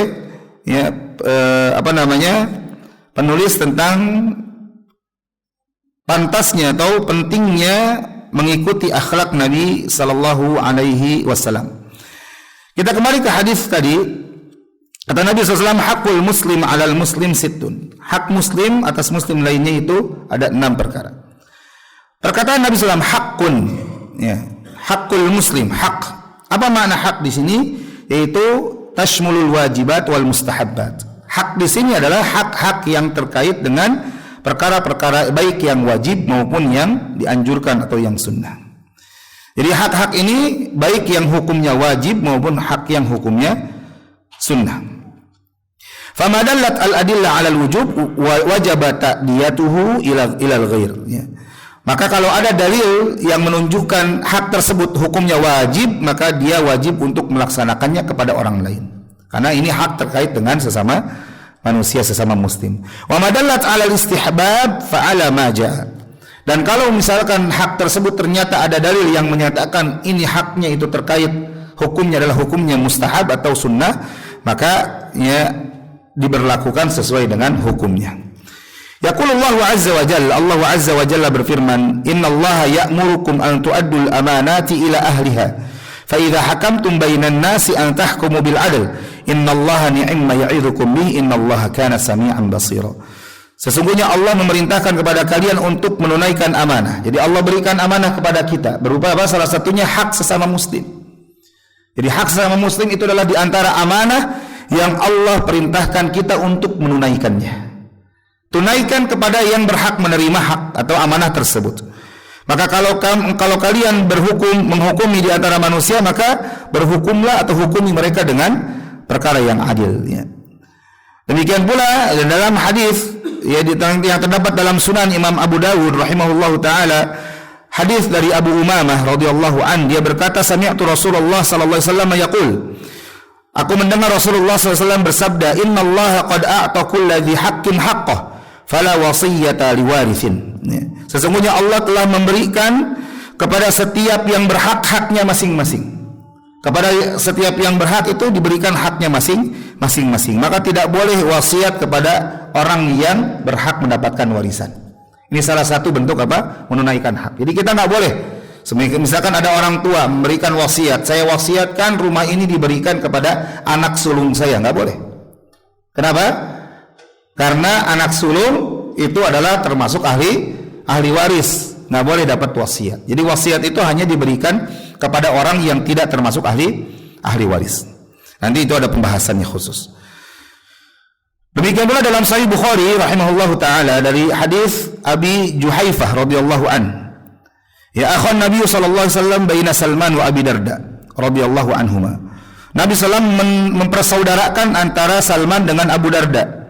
Speaker 1: penulis tentang pantasnya atau pentingnya mengikuti akhlak Nabi sallallahu alaihi wasallam. Kita kembali ke hadis tadi. Kata Nabi SAW, hakul muslim alal muslim sittun. Hak muslim atas muslim lainnya itu ada 6 perkara. Perkataan Nabi SAW, hakun, ya, hakul muslim, hak. Apa makna hak di sini? Yaitu tashmulul wajibat wal mustahabbat. Hak di sini adalah hak-hak yang terkait dengan perkara-perkara baik yang wajib maupun yang dianjurkan atau yang sunnah. Jadi hak-hak ini baik yang hukumnya wajib maupun hak yang hukumnya sunnah. Fama dallat al-adillah 'ala al-wujub wajaba ta'diyatuhu ila al-ghair. Ya. Maka kalau ada dalil yang menunjukkan hak tersebut hukumnya wajib, maka dia wajib untuk melaksanakannya kepada orang lain. Karena ini hak terkait dengan sesama manusia, sesama muslim. Wa madallat 'ala al-istihbab fa'ala ma ja'a. Dan kalau misalkan hak tersebut ternyata ada dalil yang menyatakan ini haknya itu terkait hukumnya adalah hukumnya mustahab atau sunnah, maka ya diberlakukan sesuai dengan hukumnya. Yaqulullahu azza wa jalla, Allah azza wa jalla berfirman, innallaha ya'murukum an tu'addul amanati ila ahliha fa idza hakamtum bainan nasi an tahkumu bil 'adl innallaha ni'ma ya'idukum bihi innallaha kana sami'an basira. Sesungguhnya Allah memerintahkan kepada kalian untuk menunaikan amanah. Jadi Allah berikan amanah kepada kita berupa apa? Salah satunya hak sesama muslim. Jadi hak sesama muslim itu adalah di antara amanah yang Allah perintahkan kita untuk menunaikannya. Tunaikan kepada yang berhak menerima hak atau amanah tersebut. Maka kalau kalian menghukumi di antara manusia, maka berhukumlah atau hukumi mereka dengan perkara yang adil. Ya. Demikian pula dalam hadis yang terdapat dalam Sunan Imam Abu Dawud rahimahullahu taala, hadis dari Abu Umamah radhiyallahu an, dia berkata, sami'tu Rasulullah sallallahu alaihi wasallam yaqul, aku mendengar Rasulullah sallallahu alaihi wasallam bersabda, innallaha qad a'ta kulli dzi haqqin haqqah fala wasiyyata liwarithin. Sesungguhnya Allah telah memberikan kepada setiap yang berhak haknya masing-masing. Kepada setiap yang berhak itu diberikan haknya masing-masing. Maka tidak boleh wasiat kepada orang yang berhak mendapatkan warisan. Ini salah satu bentuk apa? Menunaikan hak. Jadi kita nggak boleh. Misalkan ada orang tua memberikan wasiat, saya wasiatkan rumah ini diberikan kepada anak sulung saya, nggak boleh. Kenapa? Karena anak sulung itu adalah termasuk ahli waris, nggak boleh dapat wasiat. Jadi wasiat itu hanya diberikan kepada orang yang tidak termasuk ahli waris. Nanti itu ada pembahasannya khusus. Demikian pula dalam Sahih Bukhari rahimahullahu taala dari hadis Abi Juhaifah radhiyallahu an. Ya akhan Nabi sallallahu alaihi wasallam baina Salman wa Abi Darda radhiyallahu anhuma. Nabi sallallahu mempersaudarakan antara Salman dengan Abu Darda.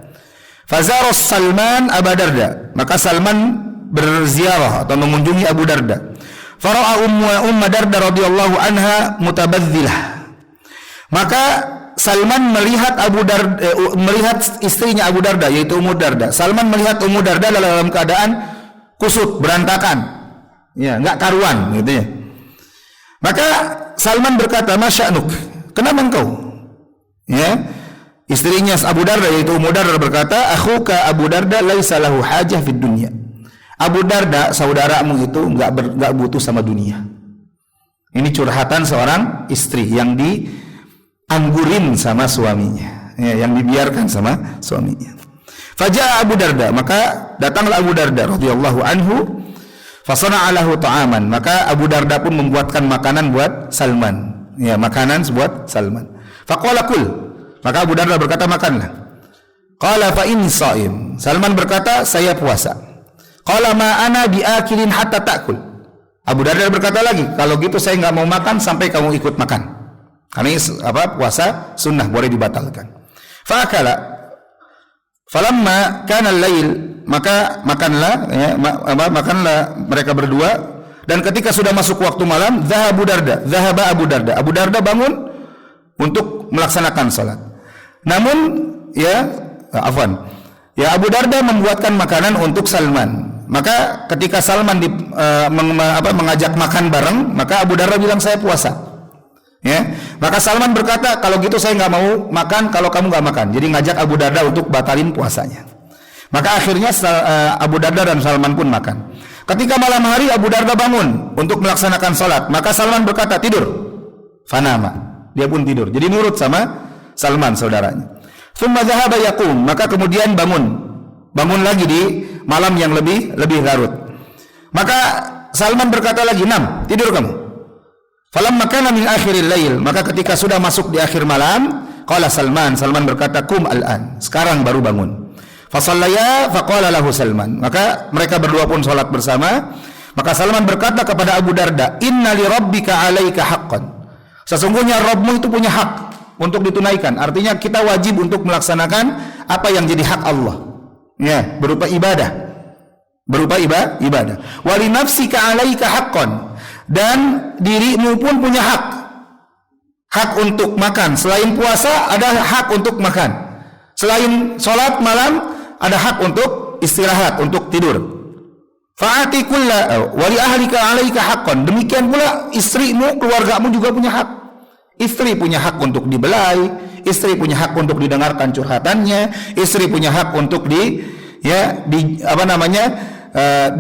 Speaker 1: Fazaras Salman Abu Darda. Maka Salman berziarah atau mengunjungi Abu Darda. Fara'a Ummu Darda radhiyallahu anha mutabazzilah. Maka Salman melihat istrinya Abu Darda, yaitu Ummu Darda. Salman melihat Ummu Darda dalam keadaan kusut, berantakan, ya, enggak karuan, gitu ya. Maka Salman berkata, "Masya'nuk? Kenapa engkau?" Ya. Istrinya Abu Darda, yaitu Ummu Darda berkata, "Akhuka Abu Darda laisa lahu hajah fid dunya." Abu Darda, saudaramu itu enggak butuh sama dunia. Ini curhatan seorang istri yang dianggurin sama suaminya, ya, yang dibiarkan sama suaminya. Faja'a Abu Darda, maka datanglah Abu Darda radhiyallahu anhu, fasana'a lahu ta'aman, maka Abu Darda pun membuatkan makanan buat Salman, ya, makanan buat Salman. Faqala kul, maka Abu Darda berkata, makanlah. Qala fa inni sha'im, Salman berkata, saya puasa. Qala ma ana biakilin hatta ta'kul. Abu Darda berkata lagi, kalau gitu saya enggak mau makan sampai kamu ikut makan. Karena ini puasa sunnah, boleh dibatalkan. Fa'akala falamma kana al-lail, maka makanlah, ya, makanlah mereka berdua, dan ketika sudah masuk waktu malam, dhahaba Abu Darda. Abu Darda bangun untuk melaksanakan salat. Namun Abu Darda membuatkan makanan untuk Salman. Maka ketika Salman mengajak makan bareng, maka Abu Darda bilang, saya puasa. Ya, maka Salman berkata, kalau gitu saya nggak mau makan kalau kamu nggak makan. Jadi ngajak Abu Darda untuk batalin puasanya. Maka akhirnya Abu Darda dan Salman pun makan. Ketika malam hari Abu Darda bangun untuk melaksanakan sholat, maka Salman berkata, tidur. Fanama. Dia pun tidur. Jadi nurut sama Salman saudaranya. Tsumma dhahaba yaqum, maka kemudian bangun lagi di malam yang lebih larut. Maka Salman berkata lagi, "Nam, tidur kamu." Falamma kana min akhiril lail, maka ketika sudah masuk di akhir malam, qala Salman berkata, "Kum al-an." Sekarang baru bangun. Fasallaya faqala lahu Salman, maka mereka berdua pun salat bersama. Maka Salman berkata kepada Abu Darda, "Inna li rabbika 'alaika haqqan." Sesungguhnya Rabbmu itu punya hak untuk ditunaikan. Artinya kita wajib untuk melaksanakan apa yang jadi hak Allah. Ya, berupa ibadah. Wa li nafsika 'alaika haqqan. Dan dirimu pun punya hak. Hak untuk makan. Selain puasa ada hak untuk makan. Selain sholat malam ada hak untuk istirahat, untuk tidur. Fa'ati kulla wa li ahlika 'alaika haqqan. Demikian pula istrimu, keluargamu juga punya hak. Istri punya hak untuk dibelai, istri punya hak untuk didengarkan curhatannya, istri punya hak untuk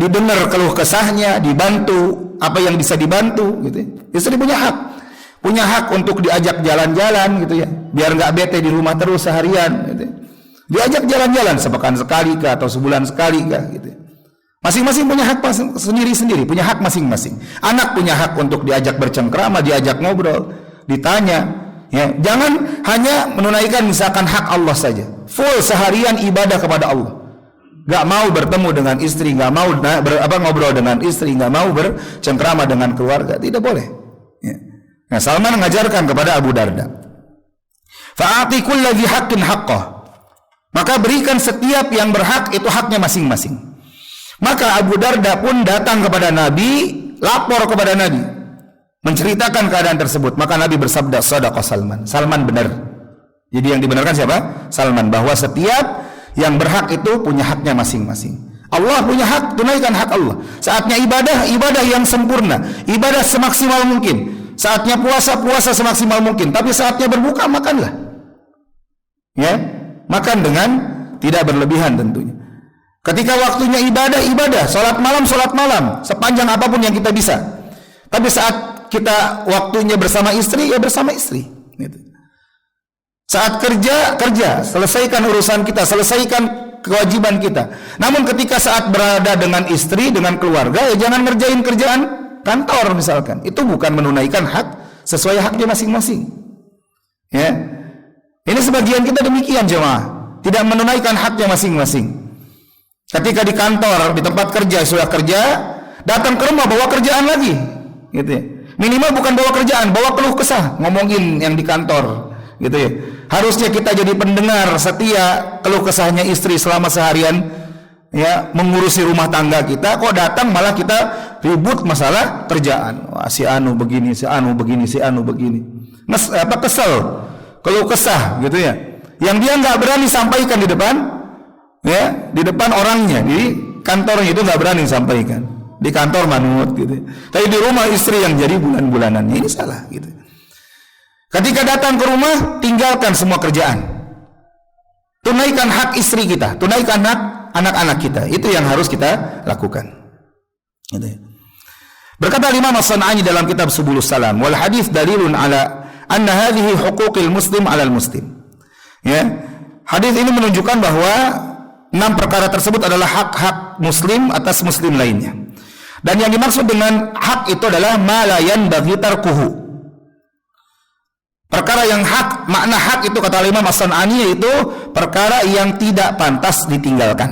Speaker 1: didengar keluh kesahnya, dibantu apa yang bisa dibantu gitu. Istri punya hak untuk diajak jalan-jalan gitu ya, biar nggak bete di rumah terus seharian gitu. Diajak jalan-jalan sepekan sekali kah atau sebulan sekali kah gitu. Masing-masing punya hak sendiri-sendiri, punya hak masing-masing. Anak punya hak untuk diajak bercengkrama, diajak ngobrol, ditanya, ya. Jangan hanya menunaikan misalkan hak Allah saja. Full seharian ibadah kepada Allah. Gak mau bertemu dengan istri, gak mau ngobrol dengan istri, gak mau bercengkrama dengan keluarga, tidak boleh. Ya. Nah, Salman mengajarkan kepada Abu Darda, fa'ati kulladzi haqqin haqqah. Maka berikan setiap yang berhak itu haknya masing-masing. Maka Abu Darda pun datang kepada Nabi, lapor kepada Nabi, menceritakan keadaan tersebut. Maka Nabi bersabda, "Shadaqa Salman." Salman benar. Jadi yang dibenarkan siapa? Salman, bahwa setiap yang berhak itu punya haknya masing-masing. Allah punya hak, tunaikan hak Allah. Saatnya ibadah yang sempurna, ibadah semaksimal mungkin. Saatnya puasa semaksimal mungkin. Tapi saatnya berbuka, makanlah. Ya, makan dengan tidak berlebihan tentunya. Ketika waktunya ibadah, salat malam, sepanjang apapun yang kita bisa. Tapi saat kita waktunya bersama istri, ya bersama istri. Gitu. Saat kerja, selesaikan urusan kita, selesaikan kewajiban kita. Namun ketika saat berada dengan istri, dengan keluarga, ya jangan ngerjain kerjaan kantor misalkan. Itu bukan menunaikan hak sesuai haknya masing-masing. Ya. Ini sebagian kita demikian jemaah, tidak menunaikan haknya masing-masing. Ketika di kantor, di tempat kerja, sudah kerja, datang ke rumah bawa kerjaan lagi, gitu ya. Minimal bukan bawa kerjaan, bawa keluh kesah, ngomongin yang di kantor, gitu ya. Harusnya kita jadi pendengar setia keluh kesahnya istri selama seharian, ya, mengurusi rumah tangga kita. Kok datang malah kita ribut masalah kerjaan. Wah, si anu begini, si anu begini, si anu begini. Kesel, keluh kesah, gitu ya. Yang dia nggak berani sampaikan di depan, ya, di depan orangnya, di kantornya itu nggak berani sampaikan. Di kantor manut, gitu. Tapi di rumah istri yang jadi bulan-bulanannya, ini salah, gitu. Ketika datang ke rumah, tinggalkan semua kerjaan. Tunaikan hak istri kita, tunaikan hak anak-anak kita. Itu yang harus kita lakukan. Gitu ya. Berkata Imam As-San'ani dalam kitab Subulus Salam, wal hadis dalilun ala anna hadhihi huquqil muslim 'alal muslim. Ya. Hadis ini menunjukkan bahwa 6 perkara tersebut adalah hak-hak muslim atas muslim lainnya. Dan yang dimaksud dengan hak itu adalah ma la yanbaghi tarkuhu. Perkara yang hak, makna hak itu kata Imam As-San'ani yaitu perkara yang tidak pantas ditinggalkan.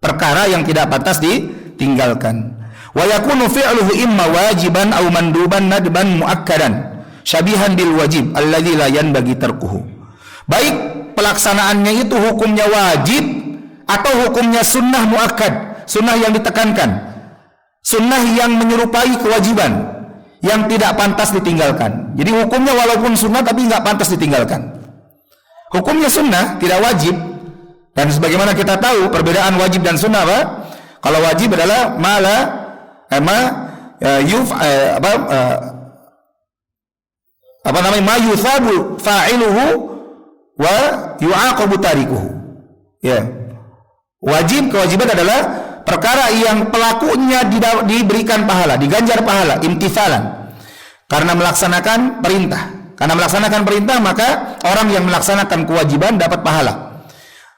Speaker 1: Perkara yang tidak pantas ditinggalkan. Wa yakunu fi'luhu imma wajiban aw manduban nadban muakkadan syabihan bil wajib alladzi la yanbaghi tarkuhu. Baik pelaksanaannya itu hukumnya wajib atau hukumnya sunnah muakkad, sunnah yang ditekankan, sunnah yang menyerupai kewajiban yang tidak pantas ditinggalkan. Jadi hukumnya walaupun sunnah tapi nggak pantas ditinggalkan. Hukumnya sunnah, tidak wajib. Dan sebagaimana kita tahu perbedaan wajib dan sunnah apa? Kalau wajib adalah ma yuthabu fa'iluhu wa yu'aqabu tarikuhu. Ya. Kewajiban adalah perkara yang pelakunya diberikan pahala, diganjar pahala, imtithalan. karena melaksanakan perintah. Karena melaksanakan perintah maka orang yang melaksanakan kewajiban dapat pahala.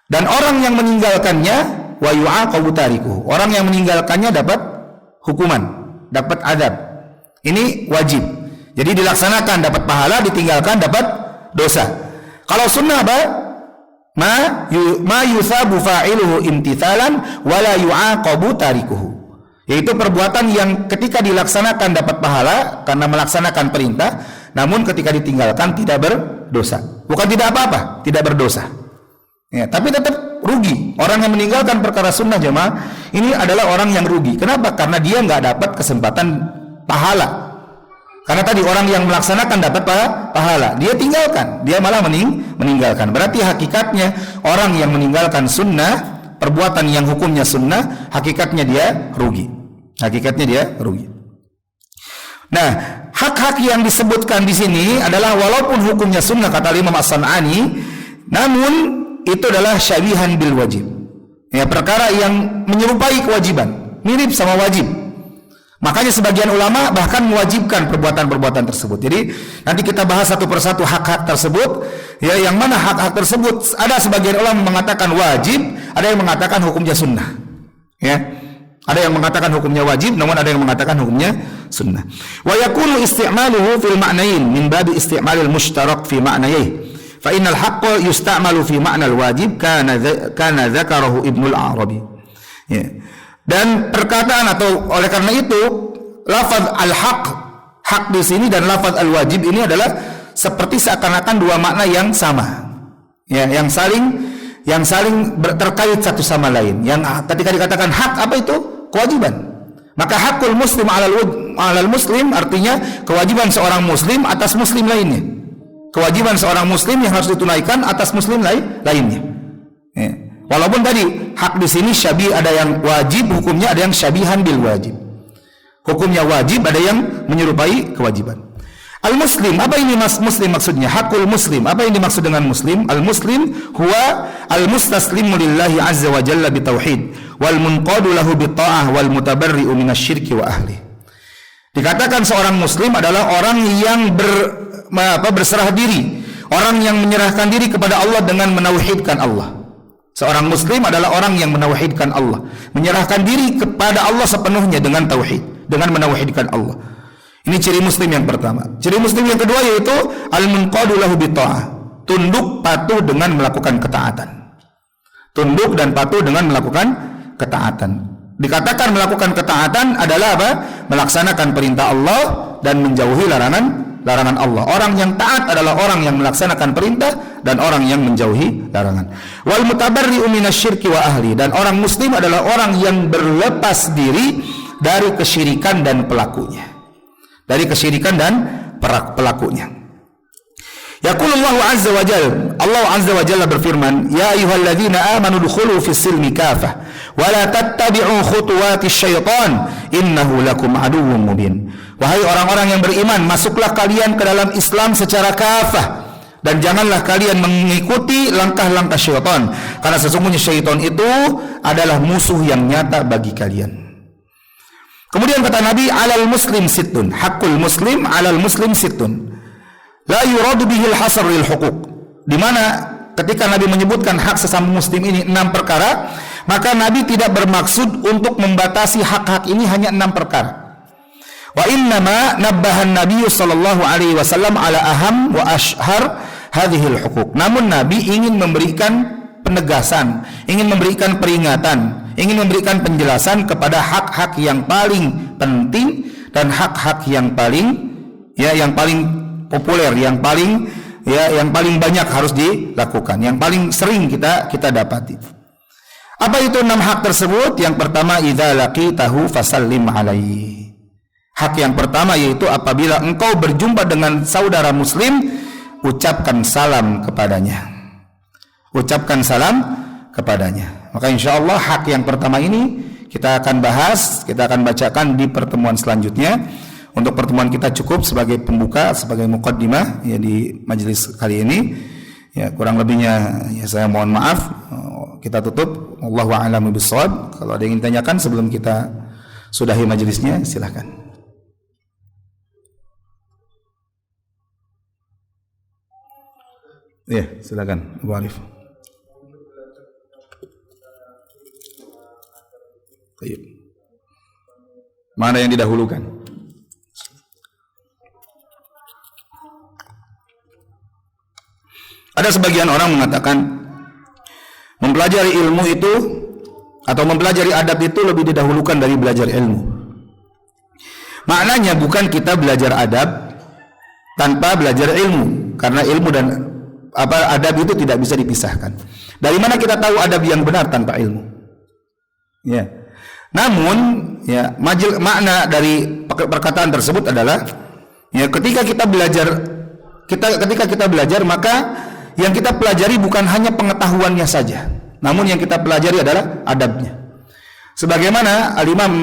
Speaker 1: Dan orang yang meninggalkannya wa yu'aqabu tarikuhu. Orang yang meninggalkannya dapat hukuman, dapat azab. Ini wajib. Jadi dilaksanakan dapat pahala, ditinggalkan dapat dosa. Kalau sunnah apa? Ma yusabu fa'iluhu imtithalan wa la yu'aqabu tarikuhu. Yaitu perbuatan yang ketika dilaksanakan dapat pahala karena melaksanakan perintah, namun ketika ditinggalkan tidak berdosa. Bukan tidak apa-apa, tidak berdosa. Ya, tapi tetap rugi. Orang yang meninggalkan perkara sunnah jemaah, ini adalah orang yang rugi. Kenapa? Karena dia nggak dapat kesempatan pahala. Karena tadi orang yang melaksanakan dapat pahala, dia tinggalkan, dia malah meninggalkan. Berarti hakikatnya orang yang meninggalkan sunnah, perbuatan yang hukumnya sunnah, hakikatnya dia rugi. Hakikatnya dia rugi. Nah, hak-hak yang disebutkan di sini adalah walaupun hukumnya sunnah kata Imam As-San'ani, namun itu adalah syabihan bil wajib. Ya, perkara yang menyerupai kewajiban, mirip sama wajib. Makanya sebagian ulama bahkan mewajibkan perbuatan-perbuatan tersebut. Jadi nanti kita bahas satu persatu hak-hak tersebut. Ya, yang mana hak-hak tersebut ada sebagian ulama mengatakan wajib, ada yang mengatakan hukumnya sunnah. Ya. Ada yang mengatakan hukumnya wajib, namun ada yang mengatakan hukumnya sunnah. Wa yakunu isti'maluhu fil ma'nayn min babi isti'malil mushtarak fi ma'nayhi. Fa innal haqqa yusta'malu fi ma'nal wajib kana dzakarahu Ibnul Arabi. Ya. Dan perkataan atau oleh karena itu lafaz al-haq, hak di sini dan lafaz al-wajib ini adalah seperti seakan-akan dua makna yang sama. Ya, yang saling terkait satu sama lain. Yang ketika dikatakan hak apa itu? Kewajiban. Maka hakul muslim alal muslim artinya kewajiban seorang muslim atas muslim lainnya. Kewajiban seorang muslim yang harus ditunaikan atas muslim lainnya. Ya. Walaupun tadi hak di sini syabih, ada yang wajib hukumnya, ada yang syabihan bil wajib. Hukumnya wajib, ada yang menyerupai kewajiban. Al-muslim, apa ini muslim maksudnya? Hakul muslim, apa yang dimaksud dengan muslim? Al-muslim huwa al-mustaslimu lillahi azza wa jalla bitauhid wal munqadu lahu bitta'ah wal mutabarri'u minasyirki wa ahli. Dikatakan seorang muslim adalah orang yang berserah diri, orang yang menyerahkan diri kepada Allah dengan menauhidkan Allah. Seorang muslim adalah orang yang menauhidkan Allah, menyerahkan diri kepada Allah sepenuhnya dengan tauhid, dengan menauhidkan Allah. Ini ciri muslim yang pertama. Ciri muslim yang kedua yaitu al-munqadu lahu bitta'ah, tunduk patuh dengan melakukan ketaatan. Tunduk dan patuh dengan melakukan ketaatan. Dikatakan melakukan ketaatan adalah apa? Melaksanakan perintah Allah dan menjauhi larangan Allah. Orang yang taat adalah orang yang melaksanakan perintah dan orang yang menjauhi larangan. Wal mutabarri'u minasyirki wa ahli, dan orang muslim adalah orang yang berlepas diri dari kesyirikan dan pelakunya. Dari kesyirikan dan pelakunya. Yaqulullahu azza wa jalla, Allah azza wa jalla berfirman, ya ayyuhalladzina amanu dukhulu fis silmi kafah wa la tattabi'u khutuwatis syaitan innahu lakum aduwwum mubin. Wahai orang-orang yang beriman, masuklah kalian ke dalam Islam secara kafah dan janganlah kalian mengikuti langkah-langkah syaitan, karena sesungguhnya syaitan itu adalah musuh yang nyata bagi kalian. Kemudian kata Nabi, alal muslim sittun, hakul muslim alal muslim sittun, la yuradu bihil hasar lil huquq. Di mana ketika Nabi menyebutkan hak sesama muslim ini 6 perkara, maka Nabi tidak bermaksud untuk membatasi hak-hak ini hanya 6 perkara. Wa innama nabbahan Nabi sallallahu alaihi wasallam ala aham wa ashhar hadhil huquq. Namun Nabi ingin memberikan penegasan, ingin memberikan peringatan, ingin memberikan penjelasan kepada hak-hak yang paling penting dan hak-hak yang paling populer, yang paling banyak harus dilakukan, yang paling sering kita dapati. Apa itu 6 hak tersebut? Yang pertama, idza laqitahu fasallim alaihi. Hak yang pertama yaitu apabila engkau berjumpa dengan saudara muslim, ucapkan salam kepadanya. Ucapkan salam kepadanya. Maka insya Allah hak yang pertama ini kita akan bahas, kita akan bacakan di pertemuan selanjutnya. Untuk pertemuan kita cukup sebagai pembuka, sebagai muqaddimah ya di majelis kali ini. Ya, kurang lebihnya ya saya mohon maaf. Kita tutup. Wallahu a'lamu bissawab. Kalau ada yang ingin tanyakan sebelum kita sudahi majelisnya, silakan. Ya, silakan Abu Arif. Baik. Mana yang didahulukan? Ada sebagian orang mengatakan mempelajari ilmu itu atau mempelajari adab itu lebih didahulukan dari belajar ilmu. Maknanya bukan kita belajar adab tanpa belajar ilmu, karena ilmu dan adab itu tidak bisa dipisahkan. Dari mana kita tahu adab yang benar tanpa ilmu? Ya. Namun, ya, makna dari perkataan tersebut adalah, ya, ketika kita belajar, maka yang kita pelajari bukan hanya pengetahuannya saja, namun yang kita pelajari adalah adabnya. Sebagaimana Al-Imam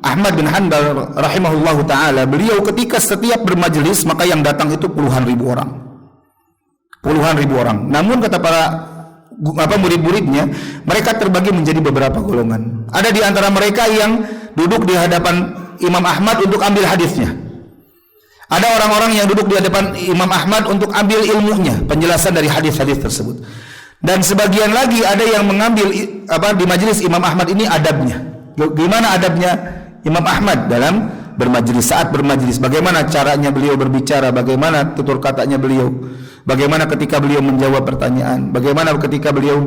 Speaker 1: Ahmad bin Hanbal rahimahullahu taala, beliau ketika setiap bermajelis maka yang datang itu puluhan ribu orang. Namun kata para murid-muridnya, mereka terbagi menjadi beberapa golongan. Ada di antara mereka yang duduk di hadapan Imam Ahmad untuk ambil hadisnya. Ada orang-orang yang duduk di hadapan Imam Ahmad untuk ambil ilmunya, penjelasan dari hadis-hadis tersebut. Dan sebagian lagi ada yang mengambil di majelis Imam Ahmad ini adabnya. Gimana adabnya Imam Ahmad dalam bermajelis, saat bermajelis, bagaimana caranya beliau berbicara, bagaimana tutur katanya beliau, bagaimana ketika beliau menjawab pertanyaan, bagaimana ketika beliau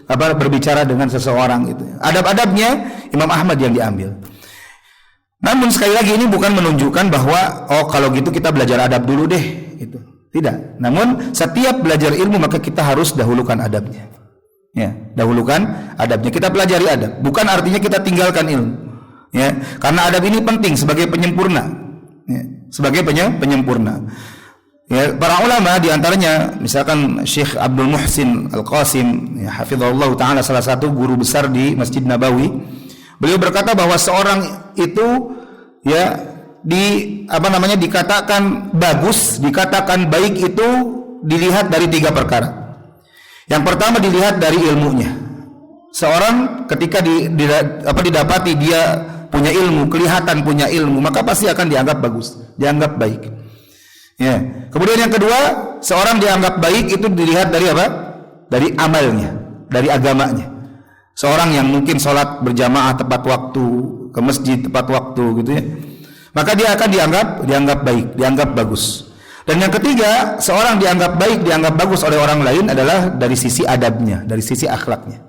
Speaker 1: berbicara dengan seseorang itu. Adab-adabnya Imam Ahmad yang diambil. Namun sekali lagi ini bukan menunjukkan bahwa kalau gitu kita belajar adab dulu deh, itu. Tidak. Namun setiap belajar ilmu maka kita harus dahulukan adabnya. Ya, dahulukan adabnya. Kita pelajari adab, bukan artinya kita tinggalkan ilmu. Ya, karena adab ini penting sebagai penyempurna. Ya, sebagai penyempurna. Ya, para ulama di antaranya misalkan Syekh Abdul Muhsin Al-Qasim, ya, hafizahullah taala, salah satu guru besar di Masjid Nabawi, beliau berkata bahwa seorang itu, ya, dikatakan bagus, dikatakan baik itu dilihat dari 3 perkara. Yang pertama dilihat dari ilmunya. Seorang ketika didapati dia punya ilmu, kelihatan punya ilmu, maka pasti akan dianggap bagus, dianggap baik. Ya. Kemudian yang kedua, seorang dianggap baik itu dilihat dari apa? Dari amalnya, dari agamanya. Seorang yang mungkin sholat berjamaah tepat waktu, ke masjid tepat waktu, gitu ya, maka dia akan dianggap baik, dianggap bagus. Dan yang ketiga, seorang dianggap baik, dianggap bagus oleh orang lain adalah dari sisi adabnya, dari sisi akhlaknya.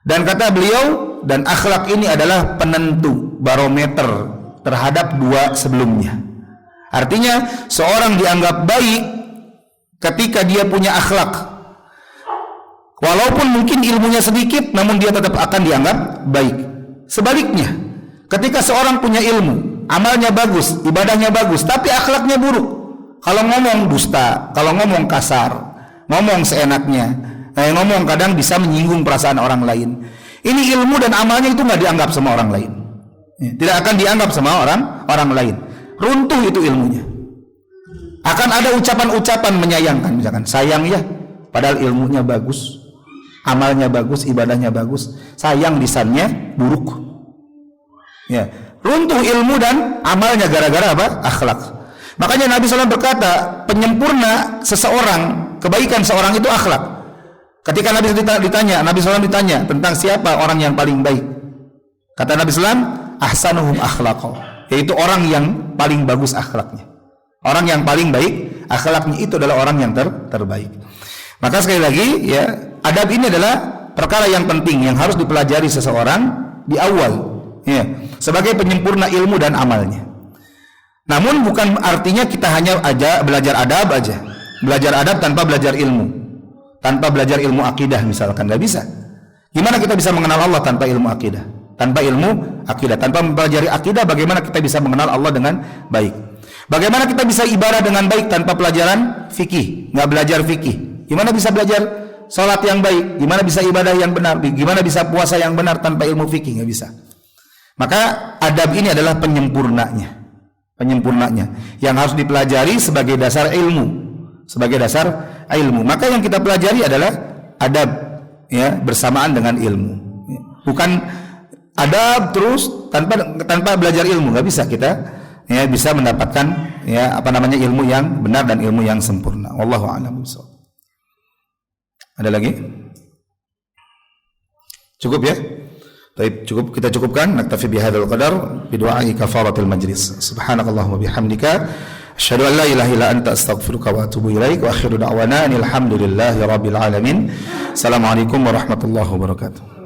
Speaker 1: Dan kata beliau, dan akhlak ini adalah penentu, barometer terhadap 2 sebelumnya. Artinya seorang dianggap baik ketika dia punya akhlak. Walaupun mungkin ilmunya sedikit, namun dia tetap akan dianggap baik. Sebaliknya, ketika seorang punya ilmu, amalnya bagus, ibadahnya bagus, tapi akhlaknya buruk, kalau ngomong dusta, kalau ngomong kasar, ngomong seenaknya, ngomong kadang bisa menyinggung perasaan orang lain, ini ilmu dan amalnya itu nggak dianggap sama orang lain, tidak akan dianggap sama orang lain. Runtuh itu ilmunya. Akan ada ucapan-ucapan menyayangkan, misalkan sayang ya, padahal ilmunya bagus, amalnya bagus, ibadahnya bagus, sayang lisannya buruk. Ya, runtuh ilmu dan amalnya gara-gara apa? Akhlak. Makanya Nabi SAW berkata, penyempurna seseorang, kebaikan seorang itu akhlak. Ketika Nabi SAW ditanya tentang siapa orang yang paling baik, kata Nabi SAW, ahsanuhum akhlaqo, yaitu orang yang paling bagus akhlaknya. Orang yang paling baik akhlaknya itu adalah orang yang terbaik. Maka sekali lagi, ya, adab ini adalah perkara yang penting yang harus dipelajari seseorang di awal, ya, sebagai penyempurna ilmu dan amalnya. Namun bukan artinya kita hanya belajar adab aja, belajar adab tanpa belajar ilmu, tanpa belajar ilmu akidah misalkan, nggak bisa. Gimana kita bisa mengenal Allah tanpa ilmu akidah? Tanpa ilmu akidah, tanpa mempelajari akidah, bagaimana kita bisa mengenal Allah dengan baik? Bagaimana kita bisa ibadah dengan baik tanpa pelajaran fikih? Nggak belajar fikih, gimana bisa belajar salat yang baik? Gimana bisa ibadah yang benar? Gimana bisa puasa yang benar tanpa ilmu fikih? Nggak bisa. Maka adab ini adalah penyempurnanya yang harus dipelajari sebagai dasar ilmu, Maka yang kita pelajari adalah adab, ya, bersamaan dengan ilmu, bukan adab terus tanpa belajar ilmu. Nggak bisa kita, ya, bisa mendapatkan, ya, ilmu yang benar dan ilmu yang sempurna. Wallahu a'lam bishawab. Ada lagi? Cukup ya? Baik, cukup, kita cukupkan. Naktafi bihadzal qadar bidu'ai kafaratul majlis. Subhanakallahumma bihamdika asyhadu an la ilaha illa anta astaghfiruka wa atubu ilaik wa akhiru da'wana alhamdulillahi rabbil alamin. Assalamualaikum warahmatullahi wabarakatuh.